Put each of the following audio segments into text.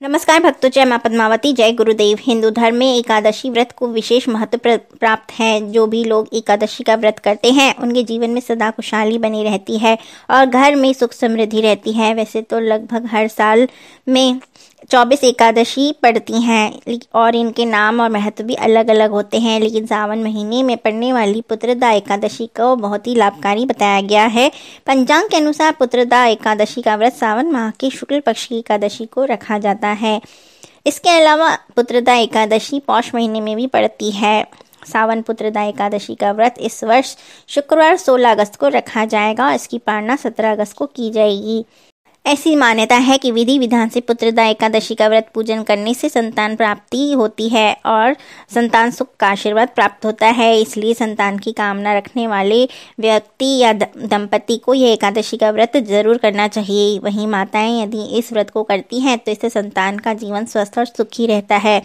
नमस्कार भक्तों, जय मां पद्मावती, जय गुरुदेव। हिंदू धर्म में एकादशी व्रत को विशेष महत्व प्राप्त है। जो भी लोग एकादशी का व्रत करते हैं उनके जीवन में सदा खुशहाली बनी रहती है और घर में सुख समृद्धि रहती है। वैसे तो लगभग हर साल में 24 एकादशी पड़ती हैं और इनके नाम और महत्व भी अलग अलग होते हैं, लेकिन सावन महीने में पड़ने वाली पुत्रदा एकादशी को बहुत ही लाभकारी बताया गया है। पंचांग के अनुसार पुत्रदा एकादशी का व्रत सावन माह की शुक्ल पक्ष की एकादशी को रखा जाता है। इसके अलावा पुत्रदा एकादशी पौष महीने में भी पड़ती है। सावन पुत्रदा एकादशी का व्रत इस वर्ष शुक्रवार 16 अगस्त को रखा जाएगा और इसकी पारणा 17 अगस्त को की जाएगी। ऐसी मान्यता है कि विधि विधान से पुत्रदा एकादशी का व्रत पूजन करने से संतान प्राप्ति होती है और संतान सुख का आशीर्वाद प्राप्त होता है। इसलिए संतान की कामना रखने वाले व्यक्ति या दंपति को यह एकादशी का व्रत जरूर करना चाहिए। वहीं माताएं यदि इस व्रत को करती हैं तो इससे संतान का जीवन स्वस्थ और सुखी रहता है।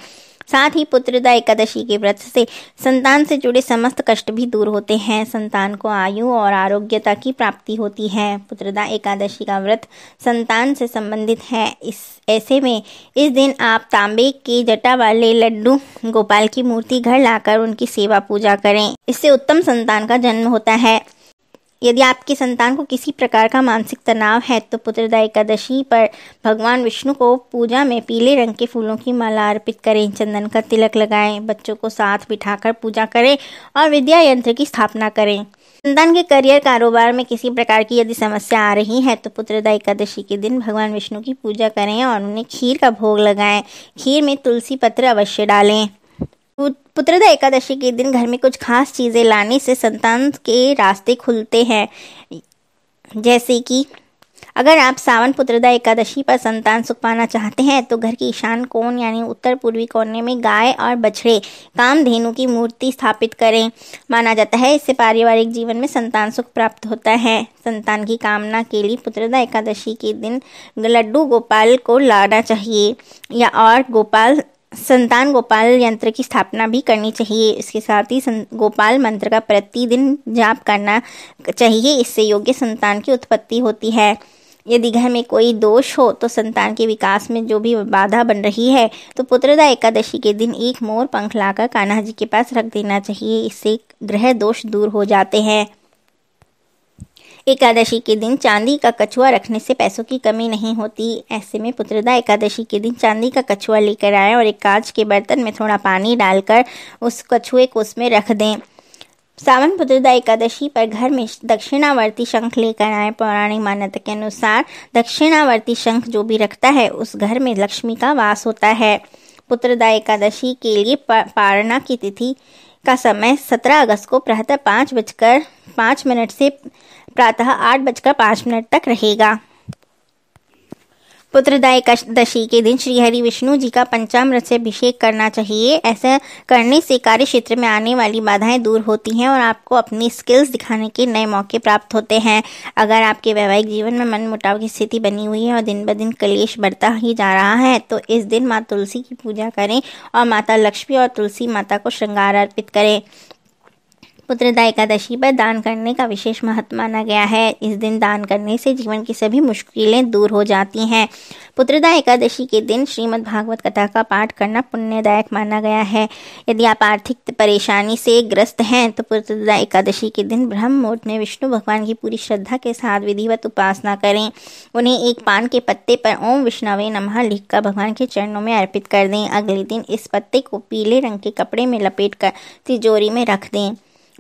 साथ ही पुत्रदा एकादशी के व्रत से संतान से जुड़े समस्त कष्ट भी दूर होते हैं। संतान को आयु और आरोग्यता की प्राप्ति होती है। पुत्रदा एकादशी का व्रत संतान से संबंधित है। ऐसे में इस दिन आप तांबे के जटा वाले लड्डू गोपाल की मूर्ति घर लाकर उनकी सेवा पूजा करें। इससे उत्तम संतान का जन्म होता है। यदि आपकी संतान को किसी प्रकार का मानसिक तनाव है तो पुत्रदा एकादशी पर भगवान विष्णु को पूजा में पीले रंग के फूलों की माला अर्पित करें, चंदन का तिलक लगाएं, बच्चों को साथ बिठाकर पूजा करें और विद्या यंत्र की स्थापना करें। संतान के करियर कारोबार में किसी प्रकार की यदि समस्या आ रही है तो पुत्रदा एकादशी के दिन भगवान विष्णु की पूजा करें और उन्हें खीर का भोग लगाएं। खीर में तुलसी पत्र अवश्य डालें। पुत्रदा एकादशी के दिन घर में कुछ खास चीज़ें लाने से संतान के रास्ते खुलते हैं। जैसे कि अगर आप सावन पुत्रदा एकादशी पर संतान सुख पाना चाहते हैं तो घर के ईशान कोण यानी उत्तर पूर्वी कोने में गाय और बछड़े कामधेनु की मूर्ति स्थापित करें। माना जाता है इससे पारिवारिक जीवन में संतान सुख प्राप्त होता है। संतान की कामना के लिए पुत्रदा एकादशी के दिन लड्डू गोपाल को लाना चाहिए या और संतान गोपाल यंत्र की स्थापना भी करनी चाहिए। इसके साथ ही गोपाल मंत्र का प्रतिदिन जाप करना चाहिए। इससे योग्य संतान की उत्पत्ति होती है। यदि घर में कोई दोष हो तो संतान के विकास में जो भी बाधा बन रही है तो पुत्रदा एकादशी के दिन एक मोर पंख लाकर कान्हा जी के पास रख देना चाहिए। इससे ग्रह दोष दूर हो जाते हैं। एकादशी के दिन चांदी का कछुआ रखने से पैसों की कमी नहीं होती। ऐसे में पुत्रदा एकादशी के दिन चांदी का कछुआ लेकर आएं और एक कांच के बर्तन में थोड़ा पानी डालकर उस कछुए को उसमें रख दें। सावन पुत्रदा एकादशी पर घर में दक्षिणावर्ती शंख लेकर आएं। पौराणिक मान्यता के अनुसार दक्षिणावर्ती शंख जो भी रखता है उस घर में लक्ष्मी का वास होता है। पुत्रदा एकादशी के लिए पारणा की तिथि का समय 17 अगस्त को प्रातः 5:05 से प्रातः 8:05 तक रहेगा। पुत्रदा एकादशी के दिन श्री हरि विष्णु जी का पंचामृत से अभिषेक करना चाहिए। ऐसा करने से कार्य क्षेत्र में आने वाली बाधाएं दूर होती हैं और आपको अपनी स्किल्स दिखाने के नए मौके प्राप्त होते हैं। अगर आपके वैवाहिक जीवन में मनमुटाव की स्थिति बनी हुई है और दिन ब दिन क्लेश बढ़ता ही जा रहा है तो इस दिन माँ तुलसी की पूजा करें और माता लक्ष्मी और तुलसी माता को श्रृंगार अर्पित करें। पुत्रदा एकादशी पर दान करने का विशेष महत्व माना गया है। इस दिन दान करने से जीवन की सभी मुश्किलें दूर हो जाती हैं। पुत्रदा एकादशी के दिन श्रीमद् भागवत कथा का पाठ करना पुण्यदायक माना गया है। यदि आप आर्थिक परेशानी से ग्रस्त हैं तो पुत्रदा एकादशी के दिन ब्रह्म मुहूर्त में विष्णु भगवान की पूरी श्रद्धा के साथ विधिवत उपासना करें। उन्हें एक पान के पत्ते पर ओम विष्णवे नमः लिखकर भगवान के चरणों में अर्पित कर दें। अगले दिन इस पत्ते को पीले रंग के कपड़े में लपेटकर तिजोरी में रख दें।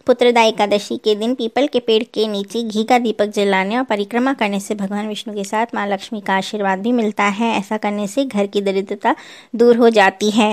पुत्रदा एकादशी के दिन पीपल के पेड़ के नीचे घी का दीपक जलाने और परिक्रमा करने से भगवान विष्णु के साथ माँ लक्ष्मी का आशीर्वाद भी मिलता है। ऐसा करने से घर की दरिद्रता दूर हो जाती है।